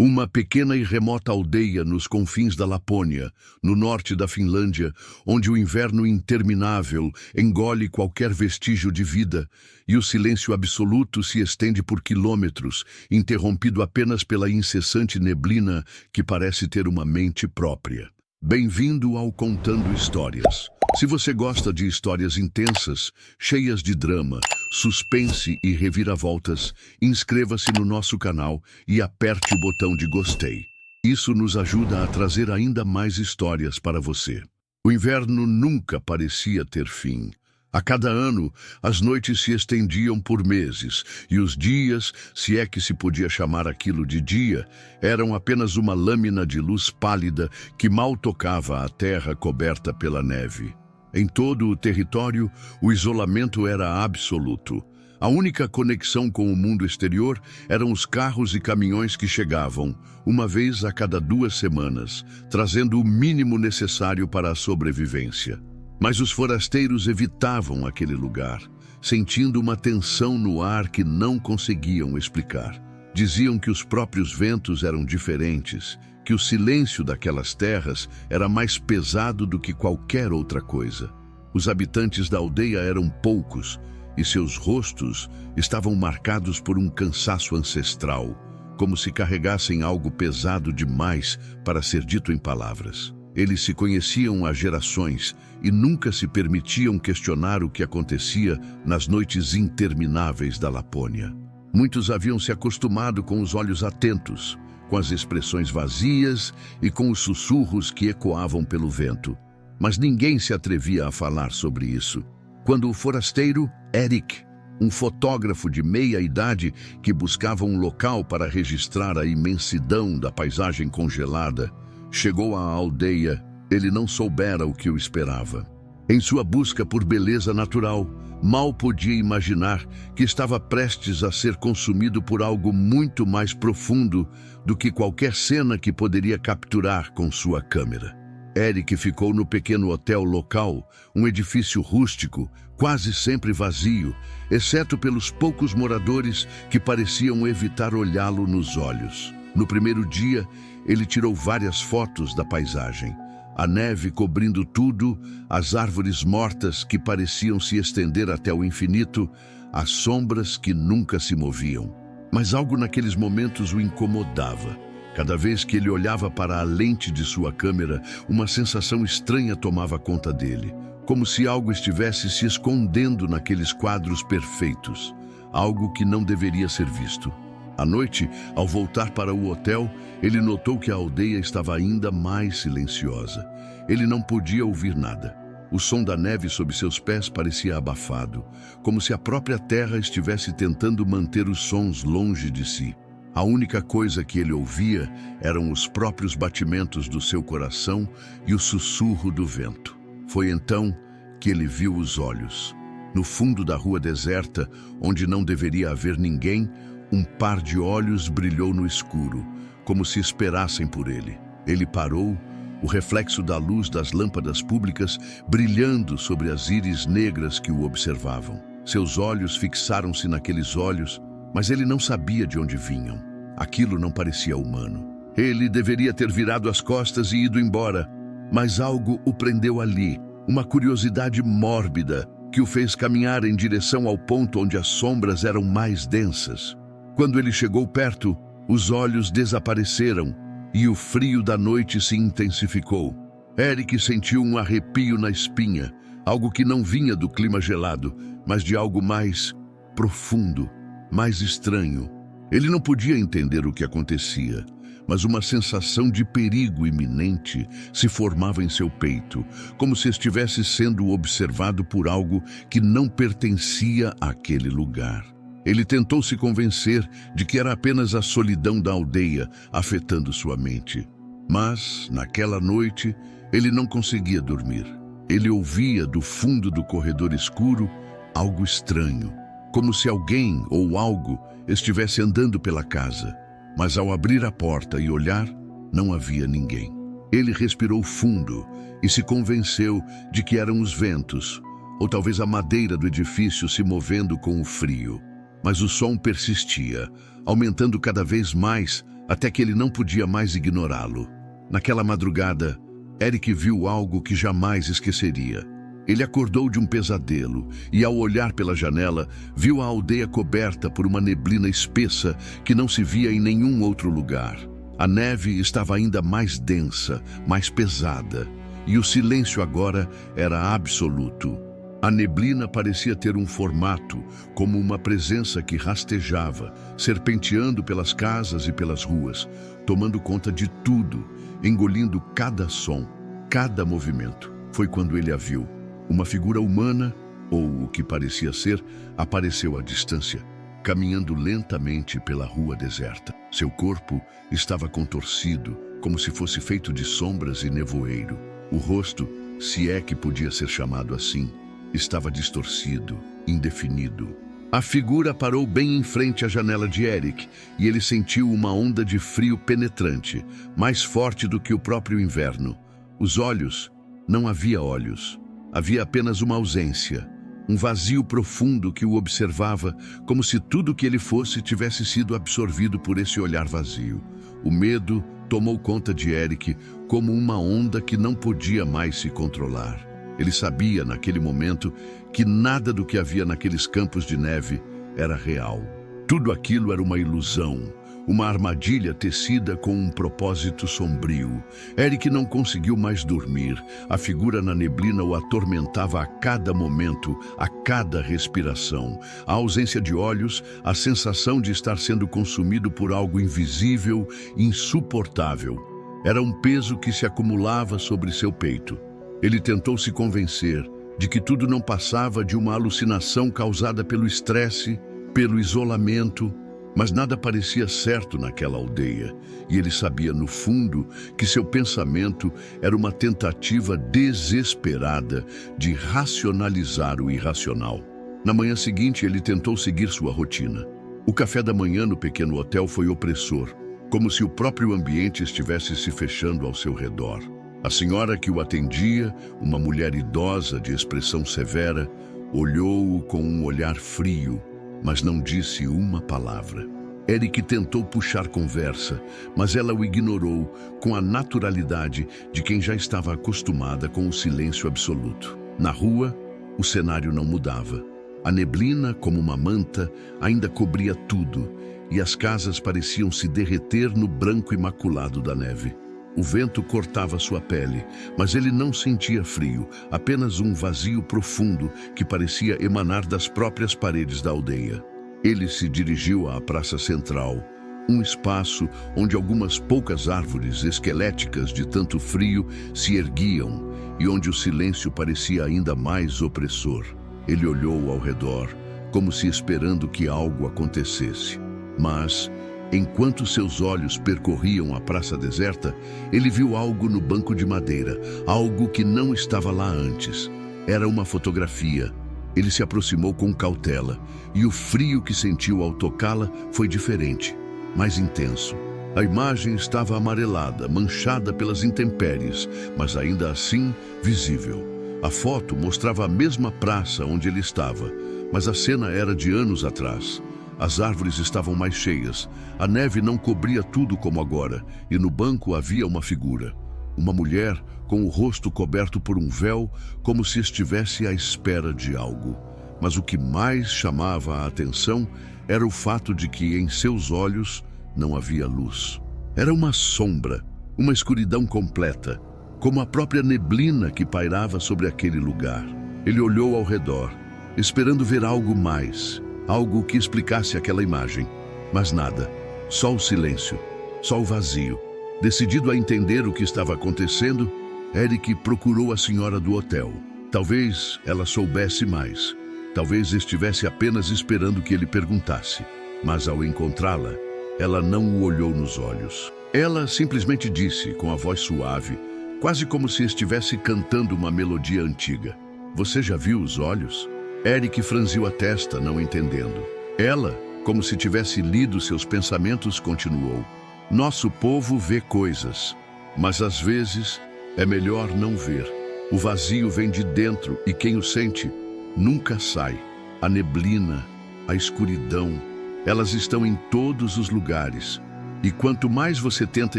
Uma pequena e remota aldeia nos confins da Lapônia, no norte da Finlândia, onde o inverno interminável engole qualquer vestígio de vida e o silêncio absoluto se estende por quilômetros, interrompido apenas pela incessante neblina que parece ter uma mente própria. Bem-vindo ao Contando Histórias. Se você gosta de histórias intensas, cheias de drama, suspense e reviravoltas, inscreva-se no nosso canal e aperte o botão de gostei. Isso nos ajuda a trazer ainda mais histórias para você. O inverno nunca parecia ter fim. A cada ano, as noites se estendiam por meses, e os dias, se é que se podia chamar aquilo de dia, eram apenas uma lâmina de luz pálida que mal tocava a terra coberta pela neve. Em todo o território, o isolamento era absoluto. A única conexão com o mundo exterior eram os carros e caminhões que chegavam, uma vez a cada 2 semanas, trazendo o mínimo necessário para a sobrevivência. Mas os forasteiros evitavam aquele lugar, sentindo uma tensão no ar que não conseguiam explicar. Diziam que os próprios ventos eram diferentes, que o silêncio daquelas terras era mais pesado do que qualquer outra coisa. Os habitantes da aldeia eram poucos, e seus rostos estavam marcados por um cansaço ancestral, como se carregassem algo pesado demais para ser dito em palavras. Eles se conheciam há gerações e nunca se permitiam questionar o que acontecia nas noites intermináveis da Lapônia. Muitos haviam se acostumado com os olhos atentos, com as expressões vazias e com os sussurros que ecoavam pelo vento. Mas ninguém se atrevia a falar sobre isso. Quando o forasteiro, Erik, um fotógrafo de meia-idade que buscava um local para registrar a imensidão da paisagem congelada, chegou à aldeia, ele não soubera o que o esperava. Em sua busca por beleza natural, mal podia imaginar que estava prestes a ser consumido por algo muito mais profundo do que qualquer cena que poderia capturar com sua câmera. Erik ficou no pequeno hotel local, um edifício rústico, quase sempre vazio, exceto pelos poucos moradores que pareciam evitar olhá-lo nos olhos. No primeiro dia, ele tirou várias fotos da paisagem. A neve cobrindo tudo, as árvores mortas que pareciam se estender até o infinito, as sombras que nunca se moviam. Mas algo naqueles momentos o incomodava. Cada vez que ele olhava para a lente de sua câmera, uma sensação estranha tomava conta dele, como se algo estivesse se escondendo naqueles quadros perfeitos, algo que não deveria ser visto. À noite, ao voltar para o hotel, ele notou que a aldeia estava ainda mais silenciosa. Ele não podia ouvir nada. O som da neve sob seus pés parecia abafado, como se a própria terra estivesse tentando manter os sons longe de si. A única coisa que ele ouvia eram os próprios batimentos do seu coração e o sussurro do vento. Foi então que ele viu os olhos. No fundo da rua deserta, onde não deveria haver ninguém, um par de olhos brilhou no escuro, como se esperassem por ele. Ele parou, o reflexo da luz das lâmpadas públicas brilhando sobre as íris negras que o observavam. Seus olhos fixaram-se naqueles olhos, mas ele não sabia de onde vinham. Aquilo não parecia humano. Ele deveria ter virado as costas e ido embora, mas algo o prendeu ali, uma curiosidade mórbida que o fez caminhar em direção ao ponto onde as sombras eram mais densas. Quando ele chegou perto, os olhos desapareceram e o frio da noite se intensificou. Erik sentiu um arrepio na espinha, algo que não vinha do clima gelado, mas de algo mais profundo, mais estranho. Ele não podia entender o que acontecia, mas uma sensação de perigo iminente se formava em seu peito, como se estivesse sendo observado por algo que não pertencia àquele lugar. Ele tentou se convencer de que era apenas a solidão da aldeia afetando sua mente. Mas, naquela noite, ele não conseguia dormir. Ele ouvia do fundo do corredor escuro algo estranho, como se alguém ou algo estivesse andando pela casa. Mas ao abrir a porta e olhar, não havia ninguém. Ele respirou fundo e se convenceu de que eram os ventos, ou talvez a madeira do edifício se movendo com o frio. Mas o som persistia, aumentando cada vez mais, até que ele não podia mais ignorá-lo. Naquela madrugada, Eric viu algo que jamais esqueceria. Ele acordou de um pesadelo e, ao olhar pela janela, viu a aldeia coberta por uma neblina espessa que não se via em nenhum outro lugar. A neve estava ainda mais densa, mais pesada, e o silêncio agora era absoluto. A neblina parecia ter um formato, como uma presença que rastejava, serpenteando pelas casas e pelas ruas, tomando conta de tudo, engolindo cada som, cada movimento. Foi quando ele a viu. Uma figura humana, ou o que parecia ser, apareceu à distância, caminhando lentamente pela rua deserta. Seu corpo estava contorcido, como se fosse feito de sombras e nevoeiro. O rosto, se é que podia ser chamado assim, estava distorcido, indefinido. A figura parou bem em frente à janela de Eric, e ele sentiu uma onda de frio penetrante, mais forte do que o próprio inverno. Os olhos, não havia olhos. Havia apenas uma ausência, um vazio profundo que o observava, como se tudo que ele fosse tivesse sido absorvido por esse olhar vazio. O medo tomou conta de Eric como uma onda que não podia mais se controlar. Ele sabia, naquele momento, que nada do que havia naqueles campos de neve era real. Tudo aquilo era uma ilusão, uma armadilha tecida com um propósito sombrio. Eric não conseguiu mais dormir. A figura na neblina o atormentava a cada momento, a cada respiração. A ausência de olhos, a sensação de estar sendo consumido por algo invisível, insuportável. Era um peso que se acumulava sobre seu peito. Ele tentou se convencer de que tudo não passava de uma alucinação causada pelo estresse, pelo isolamento, mas nada parecia certo naquela aldeia, e ele sabia, no fundo, que seu pensamento era uma tentativa desesperada de racionalizar o irracional. Na manhã seguinte, ele tentou seguir sua rotina. O café da manhã no pequeno hotel foi opressor, como se o próprio ambiente estivesse se fechando ao seu redor. A senhora que o atendia, uma mulher idosa de expressão severa, olhou-o com um olhar frio, mas não disse uma palavra. Eric tentou puxar conversa, mas ela o ignorou com a naturalidade de quem já estava acostumada com o silêncio absoluto. Na rua, o cenário não mudava. A neblina, como uma manta, ainda cobria tudo, e as casas pareciam se derreter no branco imaculado da neve. O vento cortava sua pele, mas ele não sentia frio, apenas um vazio profundo que parecia emanar das próprias paredes da aldeia. Ele se dirigiu à praça central, um espaço onde algumas poucas árvores esqueléticas de tanto frio se erguiam e onde o silêncio parecia ainda mais opressor. Ele olhou ao redor, como se esperando que algo acontecesse. Mas, enquanto seus olhos percorriam a praça deserta, ele viu algo no banco de madeira, algo que não estava lá antes. Era uma fotografia. Ele se aproximou com cautela, e o frio que sentiu ao tocá-la foi diferente, mais intenso. A imagem estava amarelada, manchada pelas intempéries, mas ainda assim visível. A foto mostrava a mesma praça onde ele estava, mas a cena era de anos atrás. As árvores estavam mais cheias, a neve não cobria tudo como agora, e no banco havia uma figura. Uma mulher com o rosto coberto por um véu, como se estivesse à espera de algo. Mas o que mais chamava a atenção era o fato de que em seus olhos não havia luz. Era uma sombra, uma escuridão completa, como a própria neblina que pairava sobre aquele lugar. Ele olhou ao redor, esperando ver algo mais, algo que explicasse aquela imagem. Mas nada, só o silêncio, só o vazio. Decidido a entender o que estava acontecendo, Eric procurou a senhora do hotel. Talvez ela soubesse mais. Talvez estivesse apenas esperando que ele perguntasse. Mas ao encontrá-la, ela não o olhou nos olhos. Ela simplesmente disse, com a voz suave, quase como se estivesse cantando uma melodia antiga: "Você já viu os olhos?" Eric franziu a testa, não entendendo. Ela, como se tivesse lido seus pensamentos, continuou: "Nosso povo vê coisas, mas às vezes é melhor não ver. O vazio vem de dentro e quem o sente nunca sai. A neblina, a escuridão, elas estão em todos os lugares. E quanto mais você tenta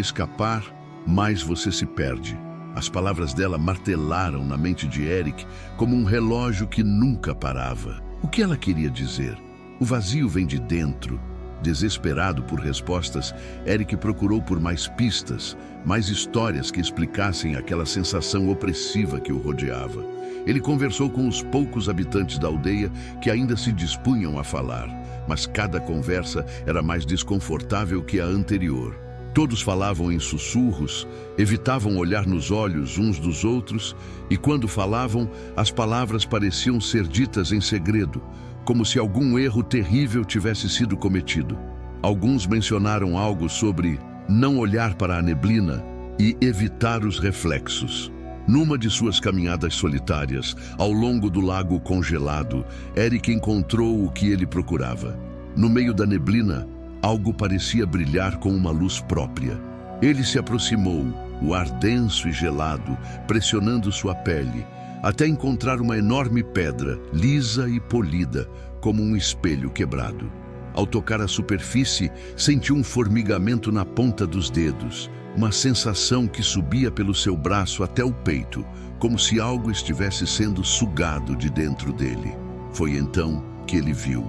escapar, mais você se perde. As palavras dela martelaram na mente de Eric como um relógio que nunca parava. O que ela queria dizer? O vazio vem de dentro. Desesperado por respostas, Eric procurou por mais pistas, mais histórias que explicassem aquela sensação opressiva que o rodeava. Ele conversou com os poucos habitantes da aldeia que ainda se dispunham a falar, mas cada conversa era mais desconfortável que a anterior. Todos falavam em sussurros, evitavam olhar nos olhos uns dos outros e, quando falavam, as palavras pareciam ser ditas em segredo, como se algum erro terrível tivesse sido cometido. Alguns mencionaram algo sobre não olhar para a neblina e evitar os reflexos. Numa de suas caminhadas solitárias, ao longo do lago congelado, Eric encontrou o que ele procurava. No meio da neblina, algo parecia brilhar com uma luz própria. Ele se aproximou, o ar denso e gelado, pressionando sua pele, até encontrar uma enorme pedra, lisa e polida, como um espelho quebrado. Ao tocar a superfície, sentiu um formigamento na ponta dos dedos, uma sensação que subia pelo seu braço até o peito, como se algo estivesse sendo sugado de dentro dele. Foi então que ele viu.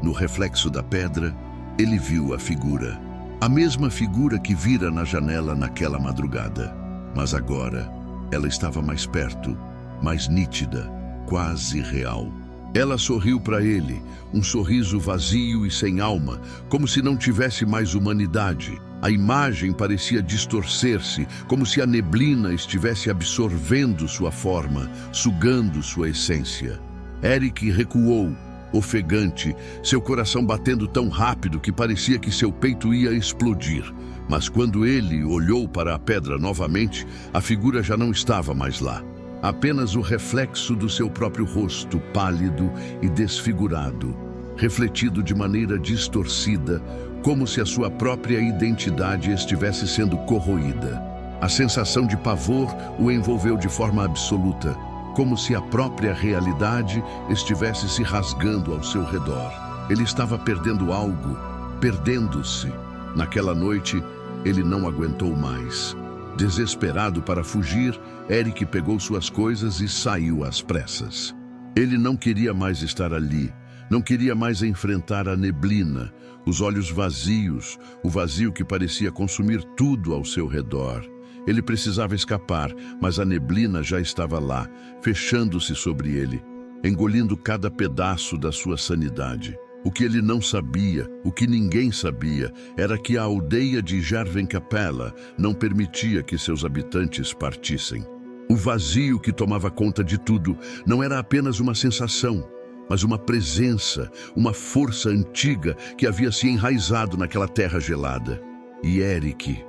No reflexo da pedra, ele viu a figura. A mesma figura que vira na janela naquela madrugada. Mas agora, ela estava mais perto, mais nítida, quase real. Ela sorriu para ele, um sorriso vazio e sem alma, como se não tivesse mais humanidade. A imagem parecia distorcer-se, como se a neblina estivesse absorvendo sua forma, sugando sua essência. Eric recuou, ofegante, seu coração batendo tão rápido que parecia que seu peito ia explodir. Mas quando ele olhou para a pedra novamente, a figura já não estava mais lá. Apenas o reflexo do seu próprio rosto, pálido e desfigurado, refletido de maneira distorcida, como se a sua própria identidade estivesse sendo corroída. A sensação de pavor o envolveu de forma absoluta, como se a própria realidade estivesse se rasgando ao seu redor. Ele estava perdendo algo, perdendo-se. Naquela noite, ele não aguentou mais. Desesperado para fugir, Eric pegou suas coisas e saiu às pressas. Ele não queria mais estar ali, não queria mais enfrentar a neblina, os olhos vazios, o vazio que parecia consumir tudo ao seu redor. Ele precisava escapar, mas a neblina já estava lá, fechando-se sobre ele, engolindo cada pedaço da sua sanidade. O que ele não sabia, o que ninguém sabia, era que a aldeia de Järvenkapelə não permitia que seus habitantes partissem. O vazio que tomava conta de tudo não era apenas uma sensação, mas uma presença, uma força antiga que havia se enraizado naquela terra gelada. E Eric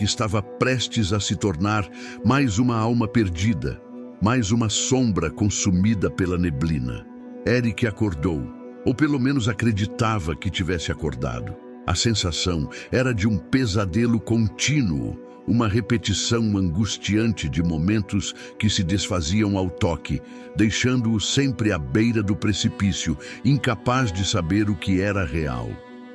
estava prestes a se tornar mais uma alma perdida, mais uma sombra consumida pela neblina. Eric acordou, ou pelo menos acreditava que tivesse acordado. A sensação era de um pesadelo contínuo, uma repetição angustiante de momentos que se desfaziam ao toque, deixando-o sempre à beira do precipício, incapaz de saber o que era real.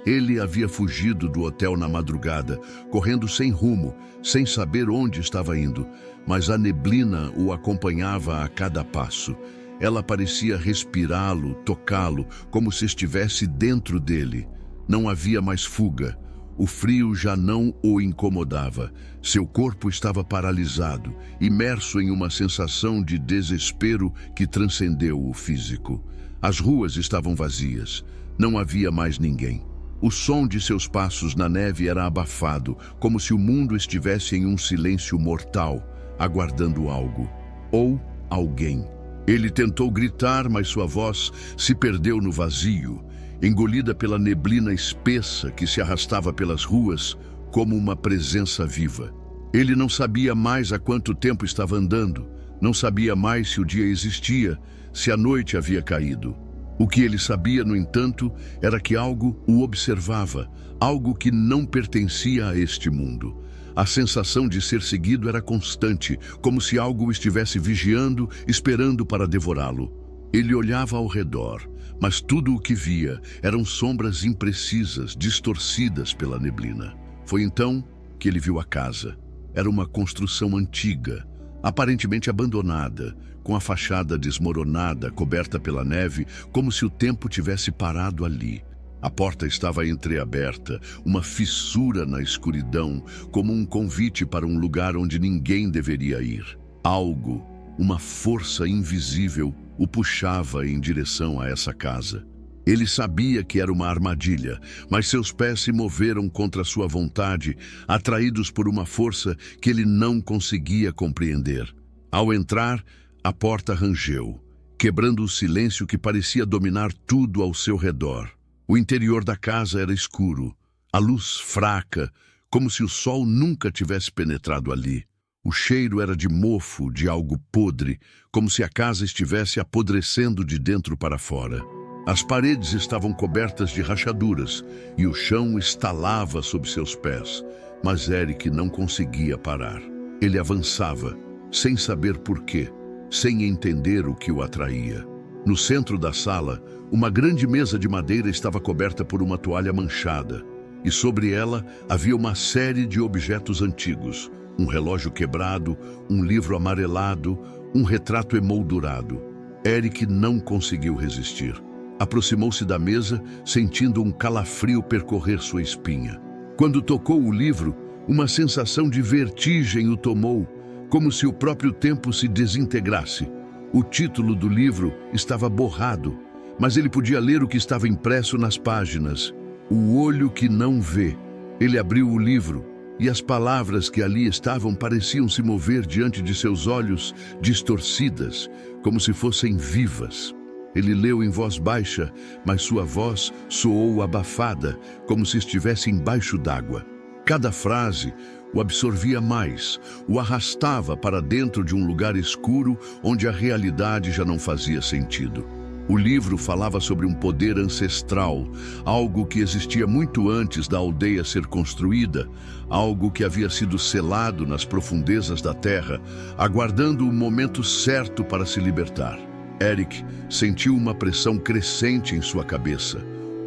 Ele havia fugido do hotel na madrugada, correndo sem rumo, sem saber onde estava indo, mas a neblina o acompanhava a cada passo. Ela parecia respirá-lo, tocá-lo, como se estivesse dentro dele. Não havia mais fuga. O frio já não o incomodava. Seu corpo estava paralisado, imerso em uma sensação de desespero que transcendeu o físico. As ruas estavam vazias. Não havia mais ninguém. O som de seus passos na neve era abafado, como se o mundo estivesse em um silêncio mortal, aguardando algo. Ou alguém. Ele tentou gritar, mas sua voz se perdeu no vazio, engolida pela neblina espessa que se arrastava pelas ruas como uma presença viva. Ele não sabia mais há quanto tempo estava andando, não sabia mais se o dia existia, se a noite havia caído. O que ele sabia, no entanto, era que algo o observava, algo que não pertencia a este mundo. A sensação de ser seguido era constante, como se algo o estivesse vigiando, esperando para devorá-lo. Ele olhava ao redor, mas tudo o que via eram sombras imprecisas, distorcidas pela neblina. Foi então que ele viu a casa. Era uma construção antiga, aparentemente abandonada, com a fachada desmoronada, coberta pela neve, como se o tempo tivesse parado ali. A porta estava entreaberta, uma fissura na escuridão, como um convite para um lugar onde ninguém deveria ir. Algo, uma força invisível, o puxava em direção a essa casa. Ele sabia que era uma armadilha, mas seus pés se moveram contra sua vontade, atraídos por uma força que ele não conseguia compreender. Ao entrar, a porta rangeu, quebrando o silêncio que parecia dominar tudo ao seu redor. O interior da casa era escuro, a luz fraca, como se o sol nunca tivesse penetrado ali. O cheiro era de mofo, de algo podre, como se a casa estivesse apodrecendo de dentro para fora. As paredes estavam cobertas de rachaduras e o chão estalava sob seus pés, mas Eric não conseguia parar. Ele avançava, sem saber porquê, sem entender o que o atraía. No centro da sala, uma grande mesa de madeira estava coberta por uma toalha manchada, e sobre ela havia uma série de objetos antigos, um relógio quebrado, um livro amarelado, um retrato emoldurado. Eric não conseguiu resistir. Aproximou-se da mesa, sentindo um calafrio percorrer sua espinha. Quando tocou o livro, uma sensação de vertigem o tomou, como se o próprio tempo se desintegrasse. O título do livro estava borrado, mas ele podia ler o que estava impresso nas páginas. O olho que não vê. Ele abriu o livro, e as palavras que ali estavam pareciam se mover diante de seus olhos, distorcidas, como se fossem vivas. Ele leu em voz baixa, mas sua voz soou abafada, como se estivesse embaixo d'água. Cada frase o absorvia mais, o arrastava para dentro de um lugar escuro onde a realidade já não fazia sentido. O livro falava sobre um poder ancestral, algo que existia muito antes da aldeia ser construída, algo que havia sido selado nas profundezas da terra, aguardando o momento certo para se libertar. Eric sentiu uma pressão crescente em sua cabeça,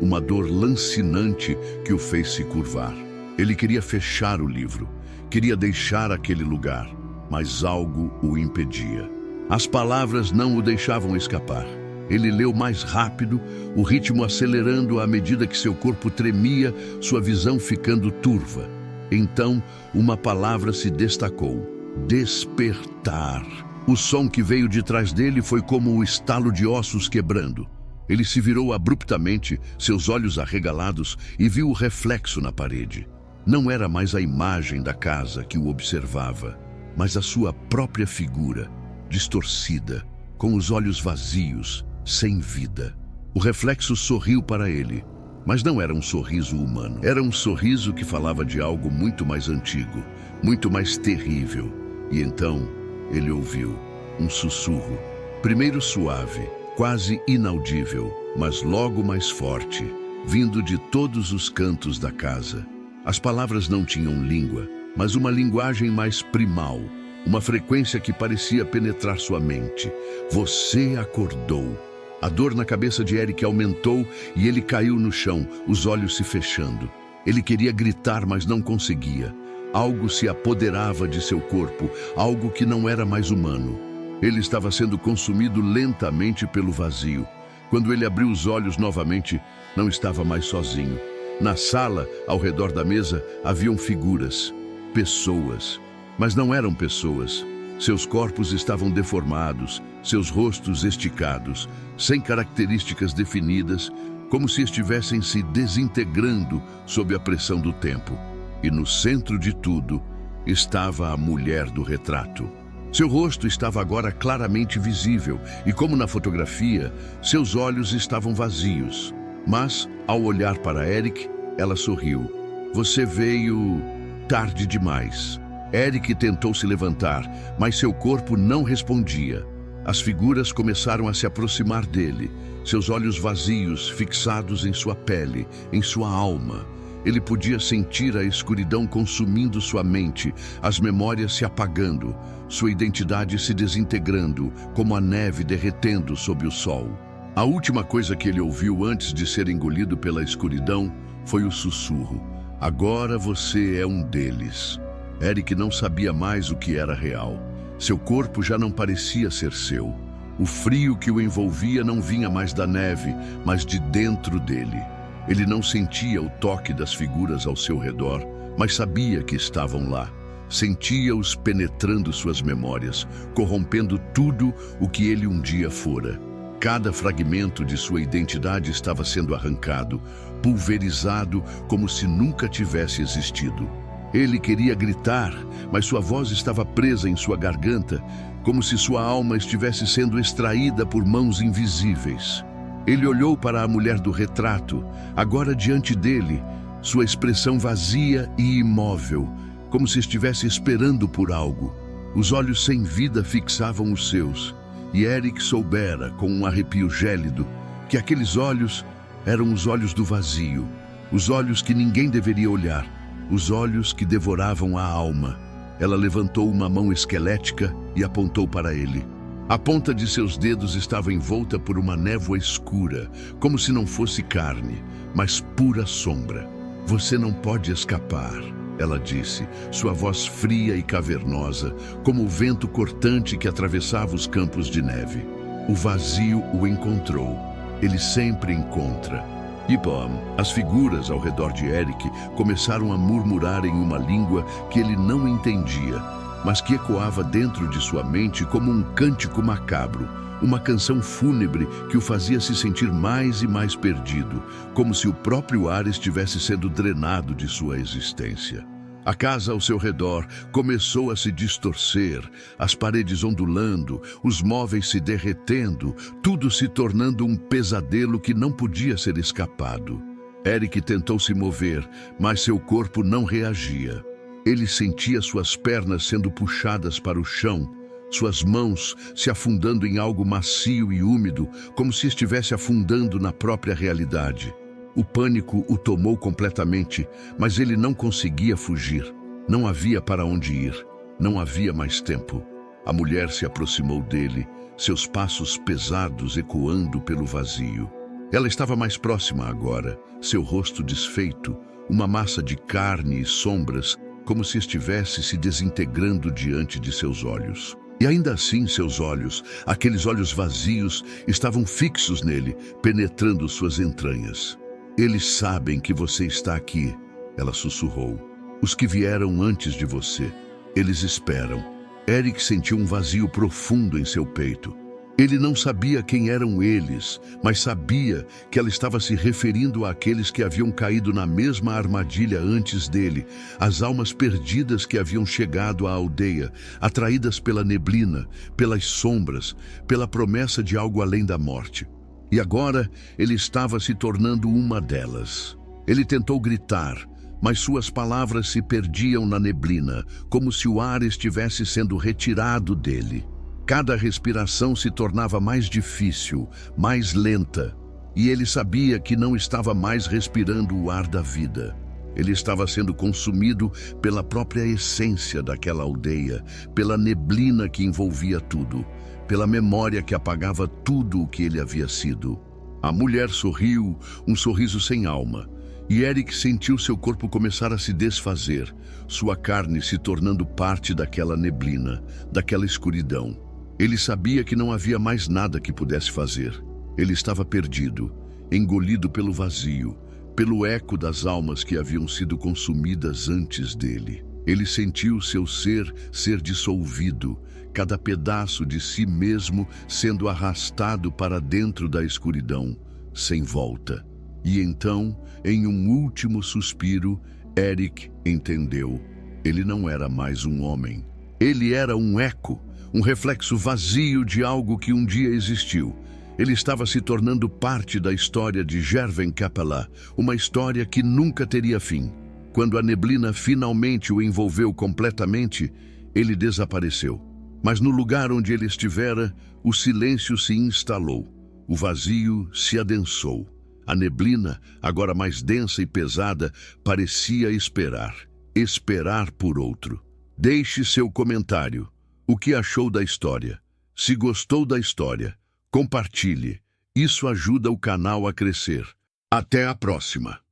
uma dor lancinante que o fez se curvar. Ele queria fechar o livro, queria deixar aquele lugar, mas algo o impedia. As palavras não o deixavam escapar. Ele leu mais rápido, o ritmo acelerando à medida que seu corpo tremia, sua visão ficando turva. Então, uma palavra se destacou: despertar. O som que veio de trás dele foi como o estalo de ossos quebrando. Ele se virou abruptamente, seus olhos arregalados, e viu o reflexo na parede. Não era mais a imagem da casa que o observava, mas a sua própria figura, distorcida, com os olhos vazios, sem vida. O reflexo sorriu para ele, mas não era um sorriso humano. Era um sorriso que falava de algo muito mais antigo, muito mais terrível. E então ele ouviu um sussurro, primeiro suave, quase inaudível, mas logo mais forte, vindo de todos os cantos da casa. As palavras não tinham língua, mas uma linguagem mais primal, uma frequência que parecia penetrar sua mente. Você acordou. A dor na cabeça de Eric aumentou e ele caiu no chão, os olhos se fechando. Ele queria gritar, mas não conseguia. Algo se apoderava de seu corpo, algo que não era mais humano. Ele estava sendo consumido lentamente pelo vazio. Quando ele abriu os olhos novamente, não estava mais sozinho. Na sala, ao redor da mesa, haviam figuras, pessoas. Mas não eram pessoas. Seus corpos estavam deformados, seus rostos esticados, sem características definidas, como se estivessem se desintegrando sob a pressão do tempo. E no centro de tudo estava a mulher do retrato. Seu rosto estava agora claramente visível e, como na fotografia, seus olhos estavam vazios. Mas, ao olhar para Eric, ela sorriu. Você veio tarde demais. Eric tentou se levantar, mas seu corpo não respondia. As figuras começaram a se aproximar dele, seus olhos vazios, fixados em sua pele, em sua alma. Ele podia sentir a escuridão consumindo sua mente, as memórias se apagando, sua identidade se desintegrando, como a neve derretendo sob o sol. A última coisa que ele ouviu antes de ser engolido pela escuridão foi o sussurro. Agora você é um deles. Eric não sabia mais o que era real. Seu corpo já não parecia ser seu. O frio que o envolvia não vinha mais da neve, mas de dentro dele. Ele não sentia o toque das figuras ao seu redor, mas sabia que estavam lá. Sentia-os penetrando suas memórias, corrompendo tudo o que ele um dia fora. Cada fragmento de sua identidade estava sendo arrancado, pulverizado como se nunca tivesse existido. Ele queria gritar, mas sua voz estava presa em sua garganta, como se sua alma estivesse sendo extraída por mãos invisíveis. Ele olhou para a mulher do retrato, agora diante dele, sua expressão vazia e imóvel, como se estivesse esperando por algo. Os olhos sem vida fixavam os seus, e Eric soubera, com um arrepio gélido, que aqueles olhos eram os olhos do vazio, os olhos que ninguém deveria olhar, os olhos que devoravam a alma. Ela levantou uma mão esquelética e apontou para ele. A ponta de seus dedos estava envolta por uma névoa escura, como se não fosse carne, mas pura sombra. Você não pode escapar, ela disse, sua voz fria e cavernosa, como o vento cortante que atravessava os campos de neve. O vazio o encontrou. Ele sempre encontra. E bom, as figuras ao redor de Eric começaram a murmurar em uma língua que ele não entendia, mas que ecoava dentro de sua mente como um cântico macabro, uma canção fúnebre que o fazia se sentir mais e mais perdido, como se o próprio ar estivesse sendo drenado de sua existência. A casa ao seu redor começou a se distorcer, as paredes ondulando, os móveis se derretendo, tudo se tornando um pesadelo que não podia ser escapado. Eric tentou se mover, mas seu corpo não reagia. Ele sentia suas pernas sendo puxadas para o chão, suas mãos se afundando em algo macio e úmido, como se estivesse afundando na própria realidade. O pânico o tomou completamente, mas ele não conseguia fugir. Não havia para onde ir. Não havia mais tempo. A mulher se aproximou dele, seus passos pesados ecoando pelo vazio. Ela estava mais próxima agora, seu rosto desfeito, uma massa de carne e sombras, como se estivesse se desintegrando diante de seus olhos. E ainda assim seus olhos, aqueles olhos vazios, estavam fixos nele, penetrando suas entranhas. Eles sabem que você está aqui, ela sussurrou. Os que vieram antes de você, eles esperam. Eric sentiu um vazio profundo em seu peito. Ele não sabia quem eram eles, mas sabia que ela estava se referindo àqueles que haviam caído na mesma armadilha antes dele, as almas perdidas que haviam chegado à aldeia, atraídas pela neblina, pelas sombras, pela promessa de algo além da morte. E agora ele estava se tornando uma delas. Ele tentou gritar, mas suas palavras se perdiam na neblina, como se o ar estivesse sendo retirado dele. Cada respiração se tornava mais difícil, mais lenta, e ele sabia que não estava mais respirando o ar da vida. Ele estava sendo consumido pela própria essência daquela aldeia, pela neblina que envolvia tudo, pela memória que apagava tudo o que ele havia sido. A mulher sorriu, um sorriso sem alma, e Eric sentiu seu corpo começar a se desfazer, sua carne se tornando parte daquela neblina, daquela escuridão. Ele sabia que não havia mais nada que pudesse fazer. Ele estava perdido, engolido pelo vazio, pelo eco das almas que haviam sido consumidas antes dele. Ele sentiu seu ser dissolvido, cada pedaço de si mesmo sendo arrastado para dentro da escuridão, sem volta. E então, em um último suspiro, Eric entendeu. Ele não era mais um homem. Ele era um eco, um reflexo vazio de algo que um dia existiu. Ele estava se tornando parte da história de Gerven Capela, uma história que nunca teria fim. Quando a neblina finalmente o envolveu completamente, ele desapareceu. Mas no lugar onde ele estivera, o silêncio se instalou. O vazio se adensou. A neblina, agora mais densa e pesada, parecia esperar por outro. Deixe seu comentário. O que achou da história? Se gostou da história, compartilhe. Isso ajuda o canal a crescer. Até a próxima!